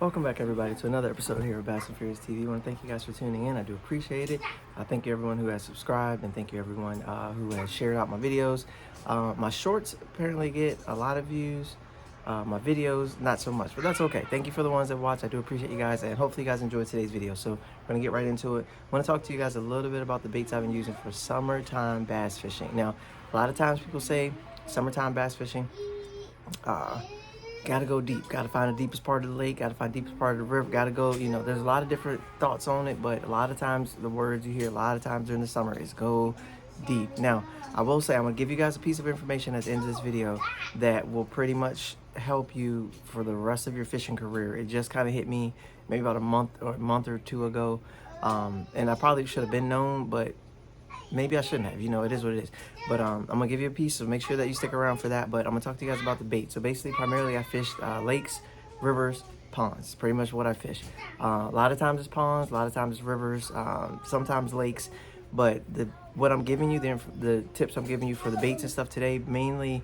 Welcome back, everybody, to another episode here of Bass and Furious TV. I want to thank you guys for tuning in. I do appreciate it. Thank you everyone who has subscribed, and thank you everyone who has shared out my videos. My shorts apparently get a lot of views. My videos, not so much, but that's okay. Thank you for the ones that watch. I do appreciate you guys, and hopefully you guys enjoyed today's video. So we're going to get right into it. I want to talk to you guys a little bit about the baits I've been using for summertime bass fishing. Now, a lot of times people say summertime bass fishing, gotta go deep, gotta find the deepest part of the lake, gotta find the deepest part of the river, gotta go, there's a lot of different thoughts on it, but a lot of times the words you hear a lot of times during the summer is go deep. Now, I will say I'm gonna give you guys a piece of information at the end of this video that will pretty much help you for the rest of your fishing career. It just kind of hit me maybe about a month or two ago, and I probably should have been known, but maybe I shouldn't have. It is what it is. But I'm gonna give you a piece, so make sure that you stick around for that. But I'm gonna talk to you guys about the bait. So basically, primarily I fish lakes, rivers, ponds. Pretty much what I fish. A lot of times it's ponds, a lot of times it's rivers, sometimes lakes. But what I'm giving you, the tips I'm giving you for the baits and stuff today, mainly.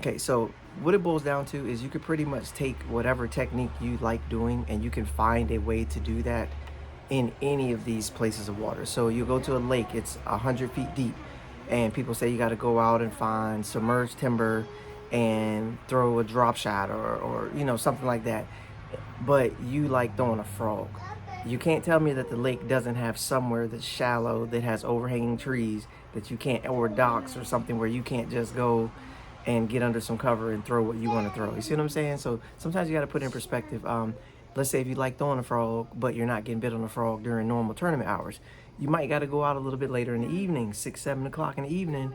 Okay, so what it boils down to is you could pretty much take whatever technique you like doing, and you can find a way to do that in any of these places of water. So you go to a lake, it's 100 feet deep, and people say you got to go out and find submerged timber and throw a drop shot or something like that, but you like throwing a frog. You can't tell me that the lake doesn't have somewhere that's shallow, that has overhanging trees, that you can't, or docks or something where you can't just go and get under some cover and throw what you want to throw. You see what I'm saying? So sometimes you got to put it in perspective. Let's say if you like throwing a frog, but you're not getting bit on a frog during normal tournament hours, you might got to go out a little bit later in the evening, 6, 7 o'clock in the evening.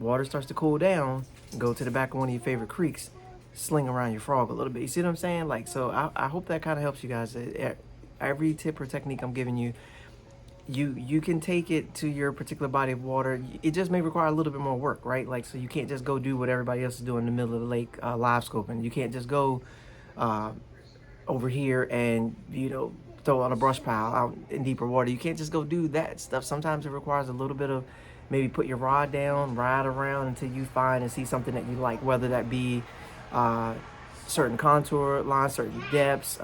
Water starts to cool down. Go to the back of one of your favorite creeks, sling around your frog a little bit. You see what I'm saying? Like, so I hope that kind of helps you guys. Every tip or technique I'm giving you, you can take it to your particular body of water. It just may require a little bit more work, right? Like, so you can't just go do what everybody else is doing in the middle of the lake, live scoping. You can't just go over here and throw on a brush pile out in deeper water. You can't just go do that stuff. Sometimes it requires a little bit of maybe put your rod down, ride around until you find and see something that you like, whether that be certain contour lines, certain depths,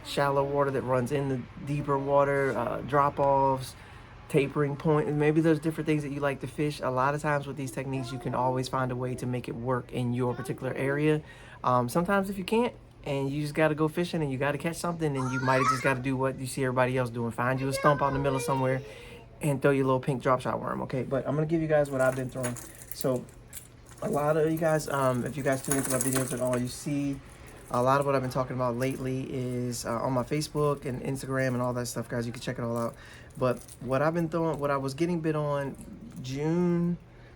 shallow water that runs in the deeper water, drop-offs, tapering point, and maybe there's different things that you like to fish. A lot of times with these techniques, you can always find a way to make it work in your particular area. Sometimes if you can't, and you just got to go fishing and you got to catch something, and you might have just got to do what you see everybody else doing. Find you a stump out in the middle of somewhere and throw your little pink drop shot worm, okay? But I'm going to give you guys what I've been throwing. So a lot of you guys, if you guys tune into my videos at all, you see a lot of what I've been talking about lately is on my Facebook and Instagram and all that stuff, guys. You can check it all out. But what I've been throwing, what I was getting bit on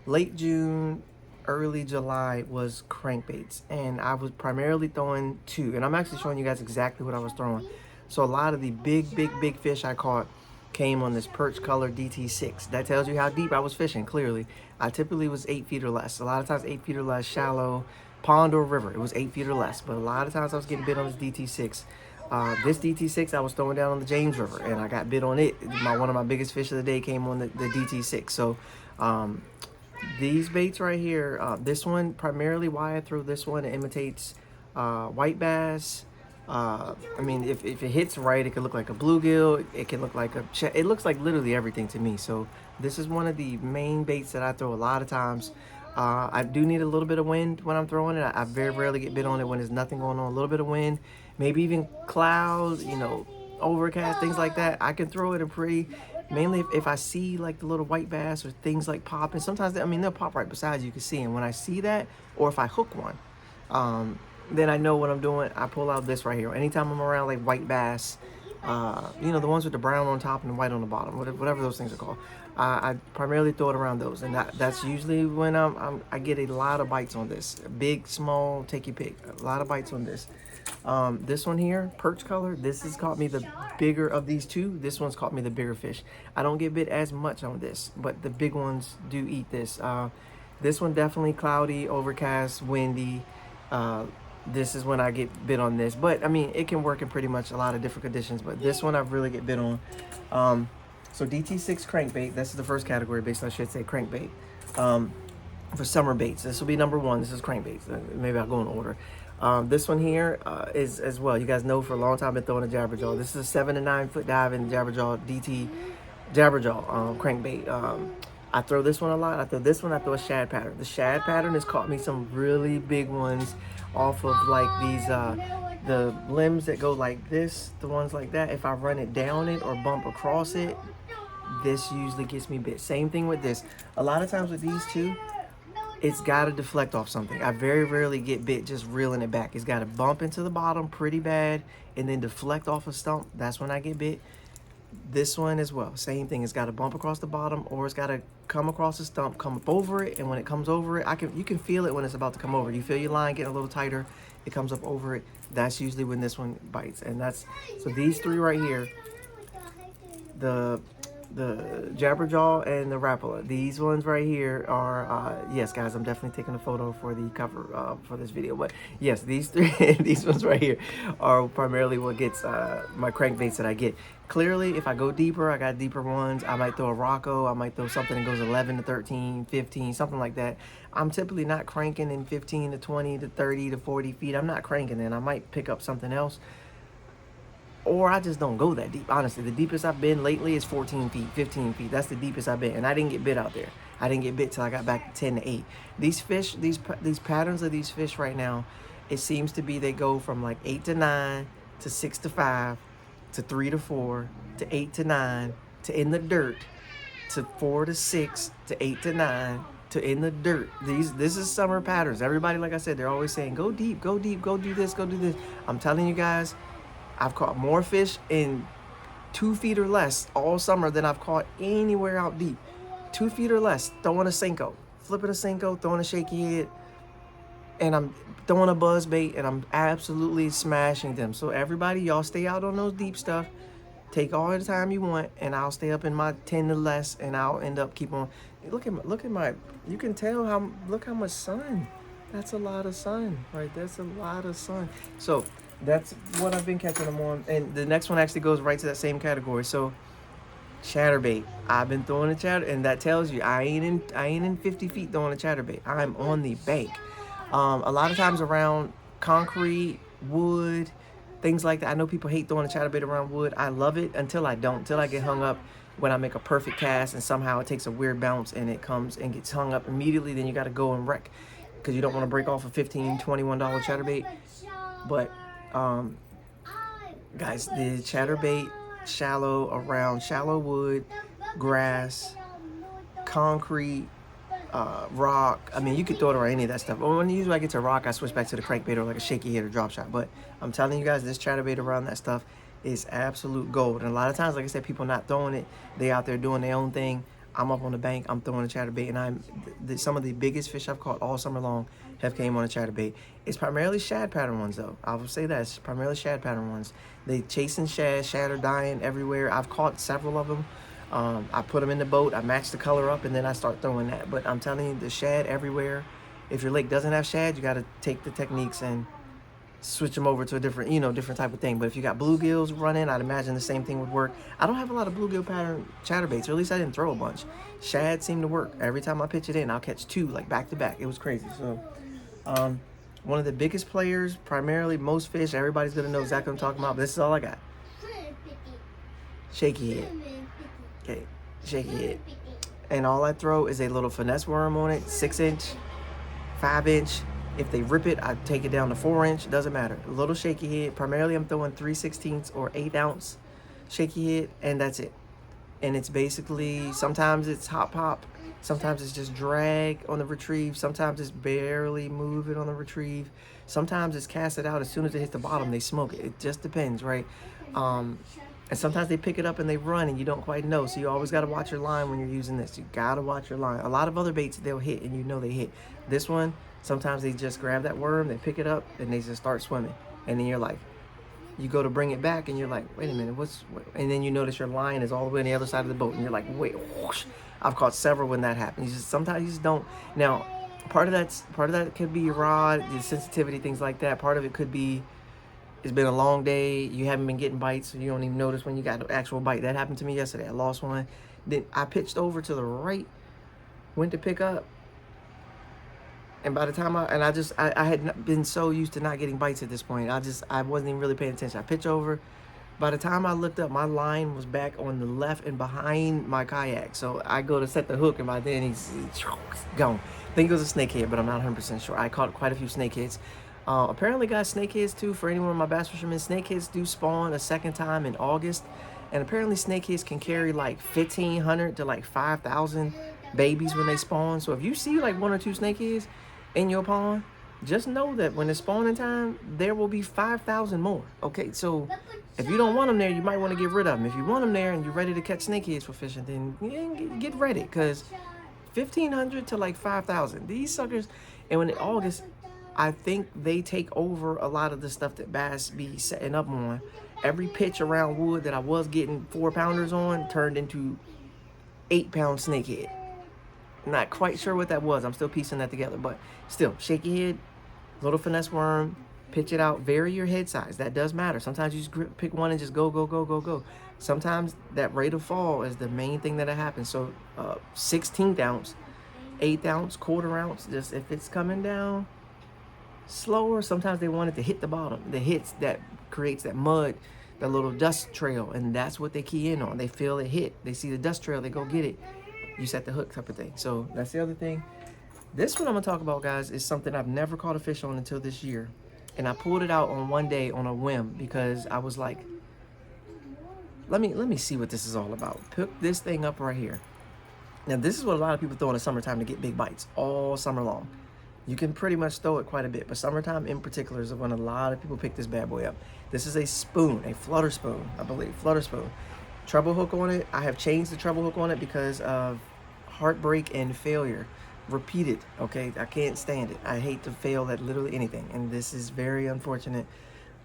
late June, early July, was crankbaits, and I was primarily throwing two, and I'm actually showing you guys exactly what I was throwing. So a lot of the big fish I caught came on this perch color DT6. That tells you how deep I was fishing. Clearly, I typically was 8 feet or less. A lot of times 8 feet or less, shallow pond or river, it was 8 feet or less. But a lot of times I was getting bit on this DT6. This DT6 I was throwing down on the James River, and I got bit on it. One of my biggest fish of the day came on the DT6. So these baits right here, this one, primarily why I throw this one, it imitates white bass. I mean, if it hits right, it could look like a bluegill. It can look like it looks like literally everything to me. So this is one of the main baits that I throw a lot of times. I do need a little bit of wind when I'm throwing it. I very rarely get bit on it when there's nothing going on. A little bit of wind, maybe even clouds, overcast, things like that. I can throw it mainly if I see like the little white bass or things like popping. Sometimes, they'll pop right beside you. You can see them. When I see that, or if I hook one, then I know what I'm doing. I pull out this right here. Anytime I'm around like white bass, the ones with the brown on top and the white on the bottom, whatever those things are called. I primarily throw it around those, and that's usually when I get a lot of bites on this. Big, small, take your pick. A lot of bites on this. This one here, perch color, this has caught me the bigger of these two. This one's caught me the bigger fish. I don't get bit as much on this, but the big ones do eat this. This one definitely cloudy, overcast, windy. This is when I get bit on this, but it can work in pretty much a lot of different conditions, but this one I really get bit on. So DT6 crankbait, this is the first category bait, so I should say crankbait. For summer baits, this will be number one. This is crankbaits. Maybe I'll go in order. This one here is as well. You guys know for a long time I've been throwing a jabberjaw. This is a 7 to 9 foot dive in jabberjaw DT jabberjaw crankbait. I throw this one a lot. I throw this one. I throw a shad pattern. The shad pattern has caught me some really big ones off of like these the limbs that go like this, the ones like that. If I run it down it or bump across it, this usually gets me bit. Same thing with this. A lot of times with these two, it's got to deflect off something. I very rarely get bit just reeling it back. It's got to bump into the bottom pretty bad and then deflect off a stump. That's when I get bit. This one as well, same thing. It's got to bump across the bottom, or it's got to come across the stump, come up over it, and when it comes over it, you can feel it when it's about to come over. You feel your line getting a little tighter, it comes up over it. That's usually when this one bites. And that's, so these three right here, the jabberjaw and the rapala, these ones right here are yes guys, I'm definitely taking a photo for the cover for this video, but yes, these three these ones right here are primarily what gets my crankbaits that I get. Clearly if I go deeper, I got deeper ones. I might throw a Rocco, I might throw something that goes 11 to 13 15, something like that. I'm typically not cranking in 15 to 20 to 30 to 40 feet. I'm not cranking then. I might pick up something else, or I just don't go that deep. Honestly, the deepest I've been lately is 14 feet, 15 feet. That's the deepest I've been. And I didn't get bit out there. I didn't get bit till I got back to 10 to 8. These fish, these patterns of these fish right now, it seems to be they go from like 8 to 9 to 6 to 5 to 3 to 4 to 8 to 9 to in the dirt to 4 to 6 to 8 to 9 to in the dirt. This is summer patterns. Everybody, like I said, they're always saying, go deep, go deep, go do this, go do this. I'm telling you guys, I've caught more fish in 2 feet or less all summer than I've caught anywhere out deep. 2 feet or less, throwing a Senko, flipping a Senko, throwing a shaky head, and I'm throwing a buzz bait, and I'm absolutely smashing them. So everybody, y'all stay out on those deep stuff. Take all the time you want, and I'll stay up in my 10 to less, and I'll end up keep on. Look at my. You can tell look how much sun. That's a lot of sun, right? That's a lot of sun. So that's what I've been catching them on. And the next one actually goes right to that same category. So chatterbait. I've been throwing a chatter, and that tells you I ain't in 50 feet throwing a chatterbait. I'm on the bank. A lot of times around concrete, wood, things like that. I know people hate throwing a chatterbait around wood. I love it until I don't, until I get hung up when I make a perfect cast and somehow it takes a weird bounce and it comes and gets hung up immediately. Then you got to go and wreck because you don't want to break off a $15, $21 chatterbait. But guys, the chatterbait around shallow wood, grass, concrete, rock. I mean, you could throw it around any of that stuff. But when usually I get to rock, I switch back to the crankbait or like a shaky head or drop shot. But I'm telling you guys, this chatterbait around that stuff is absolute gold. And a lot of times, like I said, people not throwing it. They out there doing their own thing. I'm up on the bank. I'm throwing a chatterbait, and some of the biggest fish I've caught all summer long have came on a chatterbait. It's primarily shad pattern ones, though. I will say that it's primarily shad pattern ones. They chasing shad. Shad are dying everywhere. I've caught several of them. I put them in the boat. I match the color up, and then I start throwing that. But I'm telling you, the shad everywhere. If your lake doesn't have shad, you got to take the techniques and switch them over to a different, different type of thing. But if you got bluegills running, I'd imagine the same thing would work. I don't have a lot of bluegill pattern chatterbaits, or at least I didn't throw a bunch. Shad seemed to work. Every time I pitch it in, I'll catch 2, like back to back. It was crazy. So, one of the biggest players, primarily most fish, everybody's gonna know exactly what I'm talking about. But this is all I got. Shaky head. Okay, shaky head. And all I throw is a little finesse worm on it, 6-inch, 5-inch. If they rip it, I take it down to 4-inch. Doesn't matter. A little shaky head. Primarily, I'm throwing 3/16 or 8-ounce shaky head, and that's it. And it's basically, sometimes it's hot pop, sometimes it's just drag on the retrieve, sometimes it's barely moving on the retrieve, sometimes it's cast it out as soon as it hits the bottom, they smoke it. It just depends, right? And sometimes they pick it up and they run and you don't quite know. So you always got to watch your line when you're using this. You got to watch your line. A lot of other baits, they'll hit and they hit. This one, sometimes they just grab that worm, they pick it up, and they just start swimming. And then you're like, you go to bring it back and you're like, wait a minute, and then you notice your line is all the way on the other side of the boat and you're like, wait, whoosh. I've caught several when that happens. Sometimes you just don't. Now, part of that could be your rod, the sensitivity, things like that. Part of it could be, it's been a long day, you haven't been getting bites, so you don't even notice when you got an actual bite. That happened to me yesterday. I lost one. Then I pitched over to the right, went to pick up, And by the time I had been so used to not getting bites at this point. I wasn't even really paying attention. I pitch over. By the time I looked up, my line was back on the left and behind my kayak. So I go to set the hook, and by then he's gone. I think it was a snakehead, but I'm not 100% sure. I caught quite a few snakeheads. Apparently, guys, snakeheads too, for anyone of my bass fishermen, snakeheads do spawn a second time in August. And apparently, snakeheads can carry like 1,500 to like 5,000 babies when they spawn. So if you see like 1 or 2 snakeheads in your pond, just know that when it's spawning time, there will be 5,000 more. Okay, so if you don't want them there, you might want to get rid of them. If you want them there and you're ready to catch snakeheads for fishing, then yeah, get ready, because 1,500 to like 5,000. These suckers, and when in August, I think they take over a lot of the stuff that bass be setting up on. Every pitch around wood that I was getting 4-pounders on turned into 8-pound snakehead. Not quite sure what that was. I'm still piecing that together, but still, shaky head, little finesse worm, pitch it out, vary your head size. That does matter. Sometimes you just pick one and just go, go, go, go, go. Sometimes that rate of fall is the main thing that happens. So 16th ounce, 8th ounce, quarter ounce, just if it's coming down slower, sometimes they want it to hit the bottom. The hits that creates that mud, that little dust trail, and that's what they key in on. They feel it hit. They see the dust trail, they go get it. You set the hook type of thing. So that's the other thing. This one I'm gonna talk about, guys, is something I've never caught a fish on until this year. And I pulled it out on one day on a whim because I was like, let me see what this is all about. Pick this thing up right here. Now this is what a lot of people throw in the summertime to get big bites all summer long. You can pretty much throw it quite a bit, but summertime in particular is when a lot of people pick this bad boy up. This is a spoon, a flutter spoon, I believe, flutter spoon. Treble hook on it. I have changed the treble hook on it because of heartbreak and failure. Repeated, okay? I can't stand it. I hate to fail at literally anything, and this is very unfortunate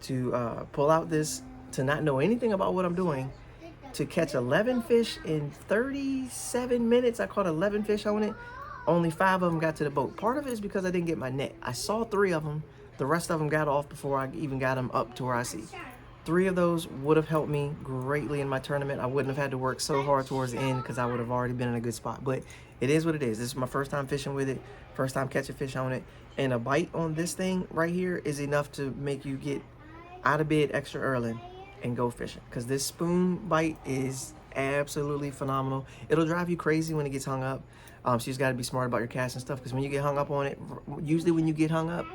to pull out this, to not know anything about what I'm doing, to catch 11 fish in 37 minutes. I caught 11 fish on it. Only 5 of them got to the boat. Part of it is because I didn't get my net. I saw 3 of them. The rest of them got off before I even got them up to where I see. 3 of those would have helped me greatly in my tournament. I wouldn't have had to work so hard towards the end because I would have already been in a good spot. But it is what it is. This is my first time fishing with it, first time catching fish on it. And a bite on this thing right here is enough to make you get out of bed extra early and go fishing. Because this spoon bite is absolutely phenomenal. It'll drive you crazy when it gets hung up. So you just got to be smart about your cast and stuff. Because when you get hung up on it, usually when you get hung up,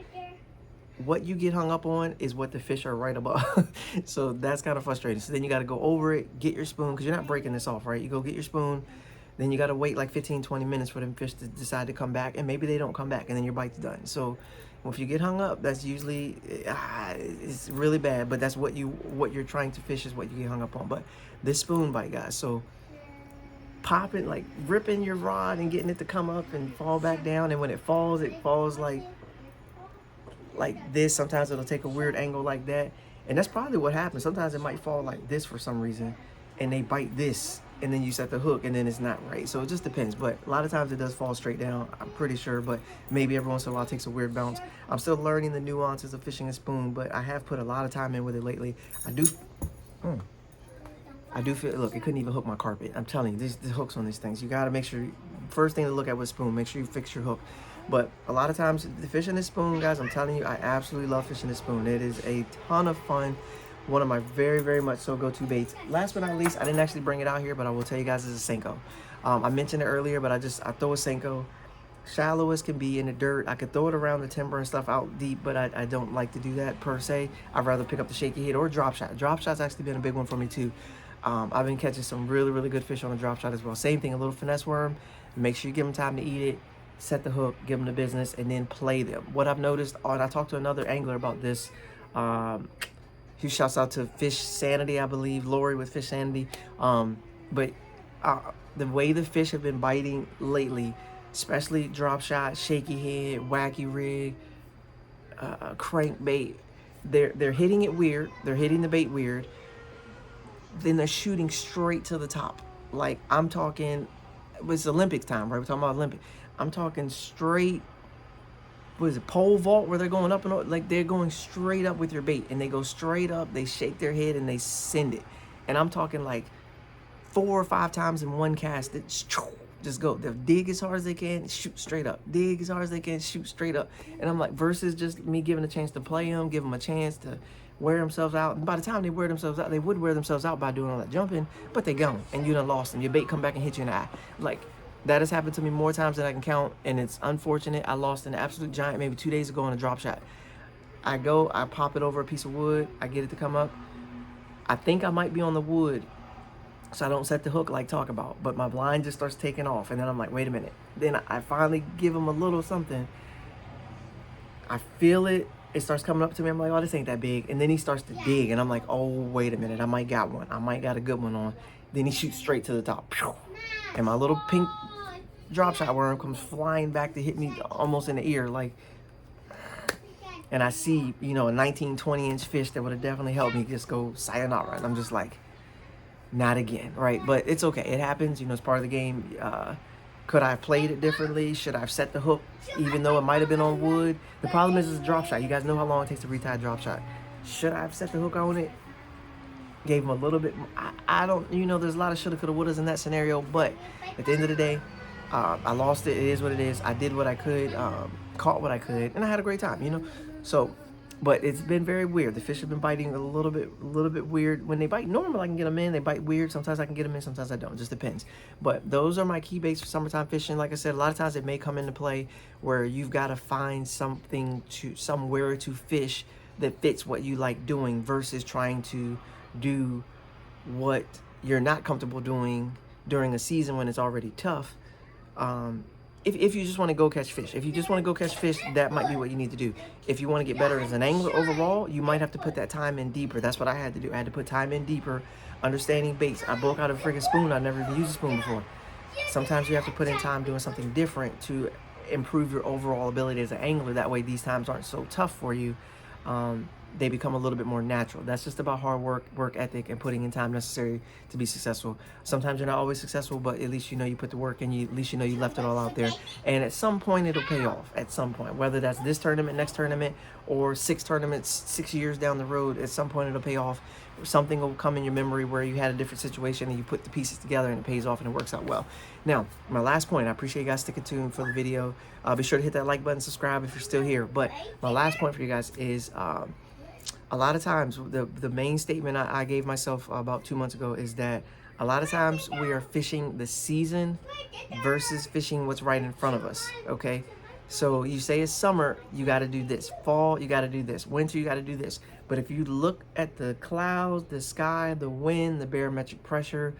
what you get hung up on is what the fish are right above. So that's kind of frustrating. So then you got to go over it, get your spoon, because you're not breaking this off, right? You go get your spoon, then you got to wait like 15-20 minutes for them fish to decide to come back, and maybe they don't come back, and then your bite's done. So if you get hung up, that's usually it's really bad, but that's what you're trying to fish is what you get hung up on. But this spoon bite, guys, so popping, like ripping your rod and getting it to come up and fall back down, and when it falls like this. Sometimes it'll take a weird angle like that, and that's probably what happens. Sometimes it might fall like this for some reason, and they bite this, and then you set the hook, and then it's not right. So it just depends, but a lot of times it does fall straight down, I'm pretty sure, but maybe every once in a while it takes a weird bounce. I'm still learning the nuances of fishing a spoon, but I have put a lot of time in with it lately. I do feel, look, it couldn't even hook my carpet. I'm telling you, the hooks on these things, you got to make sure, first thing to look at with spoon, make sure you fix your hook. But a lot of times, the fishing this spoon, guys, I'm telling you, I absolutely love fishing this spoon. It is a ton of fun. One of my very, very much so go-to baits. Last but not least, I didn't actually bring it out here, but I will tell you guys it's a Senko. I mentioned it earlier, but I throw a Senko. Shallow as can be in the dirt. I could throw it around the timber and stuff out deep, but I don't like to do that per se. I'd rather pick up the shaky head or drop shot. Drop shot's actually been a big one for me too. I've been catching some really, really good fish on a drop shot as well. Same thing, a little finesse worm. Make sure you give them time to eat it. Set the hook, give them the business, and then play them. What I've noticed, and I talked to another angler about this, huge shouts out to Fish Sanity, I believe, Lori with Fish Sanity. But the way the fish have been biting lately, especially drop shot, shaky head, wacky rig, crankbait, they're hitting it weird. They're hitting the bait weird. Then they're shooting straight to the top. Like, I'm talking, it's Olympics time, right? We're talking about Olympics. I'm talking straight, what is it, pole vault, where they're going up and like they're going straight up with your bait, and they go straight up, they shake their head and they send it. And I'm talking like 4 or 5 times in one cast. It's Just go. They'll dig as hard as they can, shoot straight up. Dig as hard as they can, shoot straight up. And I'm like, versus just me giving a chance to play them, give them a chance to wear themselves out. And by the time they wear themselves out, they would wear themselves out by doing all that jumping, but they gone, and you done lost them. Your bait come back and hit you in the eye. Like, that has happened to me more times than I can count, and it's unfortunate. I lost an absolute giant maybe 2 days ago on a drop shot. I go, I pop it over a piece of wood, I get it to come up. I think I might be on the wood, so I don't set the hook like talk about, but my blind just starts taking off, and then I'm like, wait a minute. Then I finally give him a little something. I feel it. It starts coming up to me. I'm like, oh, this ain't that big. And then he starts to dig, and I'm like, oh, wait a minute. I might got one. I might got a good one on. Then he shoots straight to the top. And my little pink drop shot worm comes flying back to hit me almost in the ear. Like, and I see, you know, a 19, 20-inch fish that would have definitely helped me just go sayonara. And I'm just like, not again, right? But it's okay. It happens. You know, it's part of the game. Could I have played it differently? Should I have set the hook, even though it might have been on wood? The problem is it's a drop shot. You guys know how long it takes to retie a drop shot. Should I have set the hook on it? Gave him a little bit. I don't, you know, there's a lot of shoulda, coulda, wouldas in that scenario. But at the end of the day, I lost it. It is what it is. I did what I could, caught what I could, and I had a great time, you know? So, but it's been very weird. The fish have been biting a little bit weird. When they bite normal, I can get them in. They bite weird. Sometimes I can get them in, sometimes I don't. It just depends. But those are my key baits for summertime fishing. Like I said, a lot of times it may come into play where you've got to find somewhere to fish that fits what you like doing versus trying to do what you're not comfortable doing during a season when it's already tough. If you just want to go catch fish, that might be what you need to do. If you want to get better as an angler overall, you might have to put that time in deeper. That's what I had to do. I had to put time in deeper, understanding baits. I broke out a freaking spoon. I've never even used a spoon before. Sometimes you have to put in time doing something different to improve your overall ability as an angler. That way these times aren't so tough for you. They become a little bit more natural. That's just about hard work ethic, and putting in time necessary to be successful. Sometimes you're not always successful, but at least you know you put the work in. At least you know you left it all out there. And at some point, it'll pay off. At some point, whether that's this tournament, next tournament, or 6 tournaments, 6 years down the road, at some point it'll pay off. Something will come in your memory where you had a different situation and you put the pieces together and it pays off and it works out well. Now, my last point, I appreciate you guys sticking tuned for the video. Be sure to hit that like button, subscribe if you're still here. But my last point for you guys is, a lot of times, the main statement I gave myself about 2 months ago is that a lot of times we are fishing the season versus fishing what's right in front of us, okay? So you say it's summer, you got to do this. Fall, you got to do this. Winter, you got to do this. But if you look at the clouds, the sky, the wind, the barometric pressure,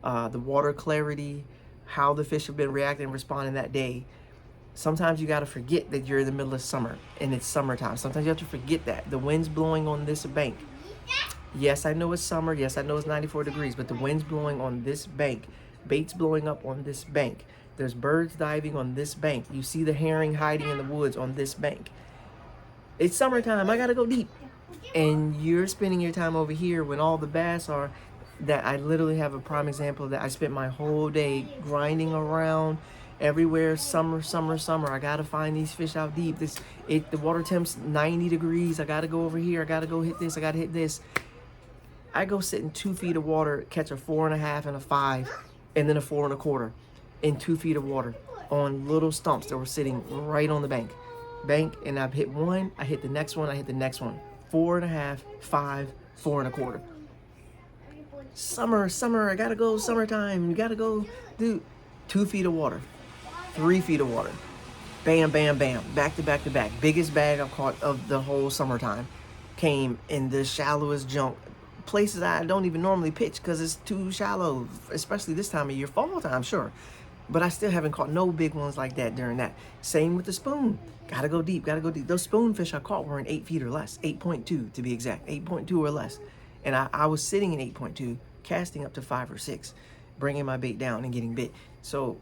the water clarity, how the fish have been reacting and responding that day, sometimes you got to forget that you're in the middle of summer and it's summertime. Sometimes you have to forget that. The wind's blowing on this bank. Yes, I know it's summer. Yes, I know it's 94 degrees, but the wind's blowing on this bank. Bait's blowing up on this bank. There's birds diving on this bank. You see the herring hiding in the woods on this bank. It's summertime. I got to go deep. And you're spending your time over here when all the bass are, that I literally have a prime example that I spent my whole day grinding around everywhere. Summer. I gotta find these fish out deep. The water temp's 90 degrees. I gotta go over here. I gotta go hit this. I gotta hit this. I go sit in 2 feet of water, catch a 4.5 and a 5, and then a 4 1/4 in 2 feet of water on little stumps that were sitting right on the bank. And I've hit one. I hit the next one. I hit the next one. 4.5, 5, 4 1/4. Summer. I gotta go. Summertime. You gotta go, dude. 2 feet of water. 3 feet of water. Bam, bam, bam. Back to back to back. Biggest bag I've caught of the whole summertime came in the shallowest junk. Places I don't even normally pitch because it's too shallow, especially this time of year. Fall time, sure. But I still haven't caught no big ones like that during that. Same with the spoon. Gotta go deep. Those spoon fish I caught were in 8 feet or less. 8.2 to be exact. 8.2 or less. And I was sitting in 8.2, casting up to 5 or 6, bringing my bait down and getting bit. So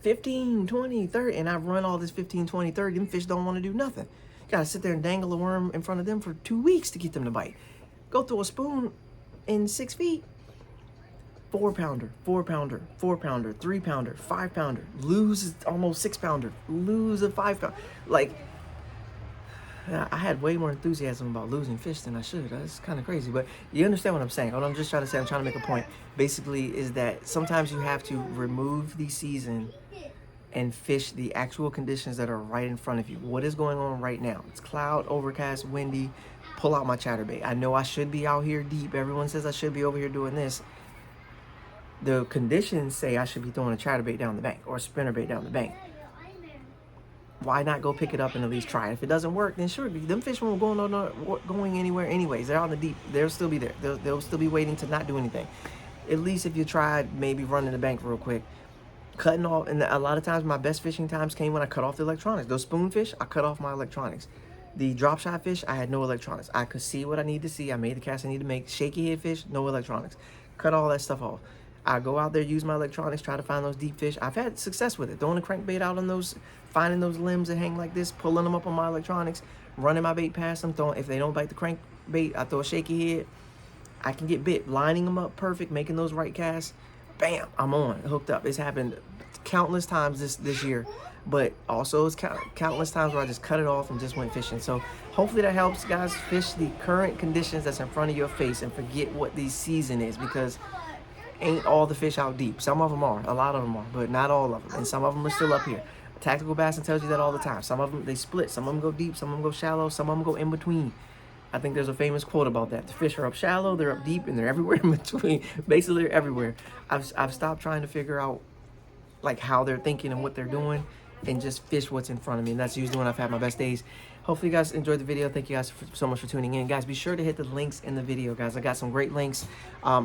15, 20, 30, and I run all this 15, 20, 30. Them fish don't want to do nothing. Gotta sit there and dangle a worm in front of them for 2 weeks to get them to bite. Go through a spoon in 6 feet. 4-pounder, 4-pounder, 4-pounder, 3-pounder, 5-pounder. Lose almost 6-pounder. Lose a 5-pounder. Like, I had way more enthusiasm about losing fish than I should. That's kind of crazy, but you understand what I'm saying. What I'm just trying to say, I'm trying to make a point. Basically, is that sometimes you have to remove the season and fish the actual conditions that are right in front of you. What is going on right now? It's cloud, overcast, windy. Pull out my chatterbait. I know I should be out here deep. Everyone says I should be over here doing this. The conditions say I should be throwing a chatterbait down the bank or a spinnerbait down the bank. Why not go pick it up and at least try it? If it doesn't work, then sure, them fish won't going anywhere anyways. They're on the deep. They'll still be there. They'll still be waiting to not do anything. At least if you tried maybe running the bank real quick, cutting off. And a lot of times my best fishing times came when I cut off the electronics. Those spoonfish, I cut off my electronics. The drop shot fish, I had no electronics. I could see what I need to see. I made the cast I need to make. Shaky head fish, no electronics. Cut all that stuff off. I go out there, use my electronics, try to find those deep fish. I've had success with it. Throwing a crankbait out on those, finding those limbs that hang like this, pulling them up on my electronics, running my bait past them. Throwing, if they don't bite the crankbait, I throw a shaky head. I can get bit. Lining them up perfect, making those right casts. Bam, I'm on, hooked up. It's happened countless times this year, but also it's countless times where I just cut it off and just went fishing. So hopefully that helps, guys. Fish the current conditions that's in front of your face and forget what the season is, because ain't all the fish out deep. Some of them are, a lot of them are, but not all of them. And some of them are still up here. Tactical Bassin tells you that all the time. Some of them, they split. Some of them go deep, some of them go shallow, some of them go in between. I think there's a famous quote about that. The fish are up shallow, they're up deep, and they're everywhere in between. Basically, they're everywhere. I've stopped trying to figure out like how they're thinking and what they're doing, and just fish what's in front of me. And that's usually when I've had my best days. Hopefully you guys enjoyed the video. Thank you guys so much for tuning in. Guys, be sure to hit the links in the video, guys. I got some great links. I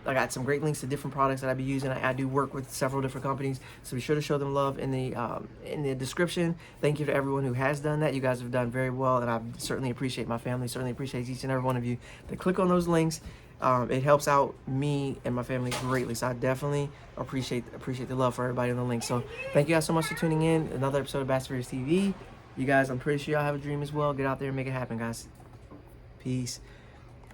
got some great links to different products that I be using. I do work with several different companies, so be sure to show them love in the description. Thank you to everyone who has done that. You guys have done very well, and I certainly appreciate my family, certainly appreciate each and every one of you that click on those links. It helps out me and my family greatly, so I definitely appreciate the love for everybody on the link. So thank you guys so much for tuning in. Another episode of Bass Fishers TV. You guys, I'm pretty sure y'all have a dream as well. Get out there and make it happen, guys. Peace.